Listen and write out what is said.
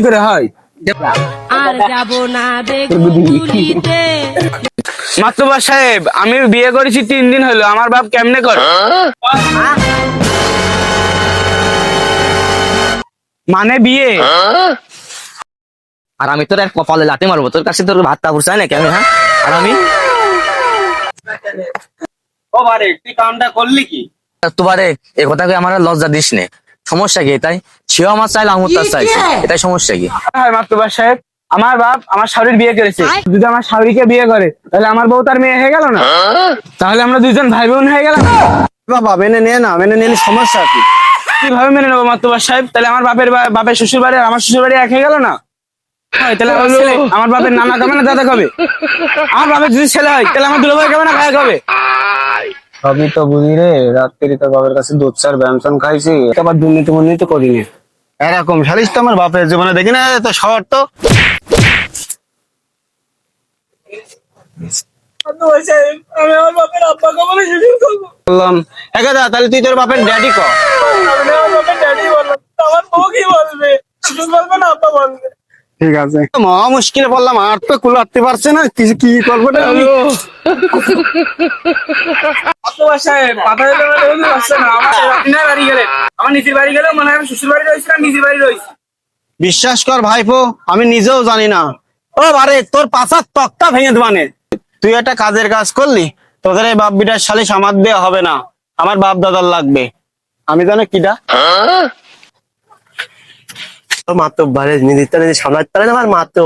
করে হয় আর যাব না দেখতে মাতবার সাহেব, আমি বিয়ে করেছি 3 দিন হলো, আমার বাপ কেমনে করে? মানে বিয়ে। আর আমি তোর এক কপালে লাথি মারবো, তোর কাছে তোর ভাত কাপড় চাই না কেমন? হ্যাঁ, আর আমি ও বারে, তুই কামটা করলি কি? তোমারে এই কথাকে আমার আর লজ্জা দিস নে। সমস্যা কি এটাই? সেও আমার চাইলে আমার তার চাইছে, এটাই সমস্যা কি? হ্যাঁ মাতবার সাহেব, আমার বাপ আমার শাশুড়ির বিয়ে করেছে, যদি আমার শাশুড়িকে বিয়ে করে তাহলে আমার বউ তার মেয়ে হয়ে গেল না? তাহলে আমরা দুজন ভাই বোন হয়ে গেলাম। বাবা মেনে নে না, মেনে নিলে সমস্যা কি? কিভাবে মেনে নেবো মাতবার সাহেব? তাহলে আমার বাপের শ্বশুর বাড়ি আর আমার শ্বশুর বাড়ি এক হয়ে গেল না? হয় তাহলে আমার ছেলে আমার বাপের নানা খাবে না দাদা খাবে? আমার বাপের যদি ছেলে হয় তাহলে আমার দুলাভাই খাবে না ভাই খাবে? সবই তো বুঝি রে, রাত্রি তোর বাবার কাছে দুধ চার ব্যঞ্জন খাইছি, আবার দুর্নীতি করিনি। এরকম শালিশ তো আমার বাপের জীবনে দেখি না, তো শহর তো আমি আমার বাপের আব্বা খাবো বললাম। একা তাহলে তুই তোর বাপের ড্যাডি ক। আমার বাপের ড্যাডি বলো, আমার বউ কি বলবে? শ্বশুর বলবে না আব্বা বলবে? ঠিক আছে, মহা মুশকিলে পড়লাম, আর তো কুলাতে পারছে না, কি করবো না আমি। মাতবার সাহেব, কথা হলো না বলতে পারছে না, আমার আপনার বাড়ি গেলে আমার নিজের বাড়ি গেলেও মনে হয় আমি শ্বশুর বাড়ি রয়েছি না নিজের বাড়ি রয়েছি। বিশ্বাস কর ভাইপো, আমি নিজেও জানি না। ও বারে, তোর পাশার তক্তা ভেঙে দেবানে। তুই একটা কাজের কাজ করলি, তোদের এই বাপ বিটার শালিশ আমার দেওয়া হবে না, আমার বাপ দাদার লাগবে। আমি জানো কিডা? মাত্র বারে নিজের সামলাতে পারে না, আর মাত্র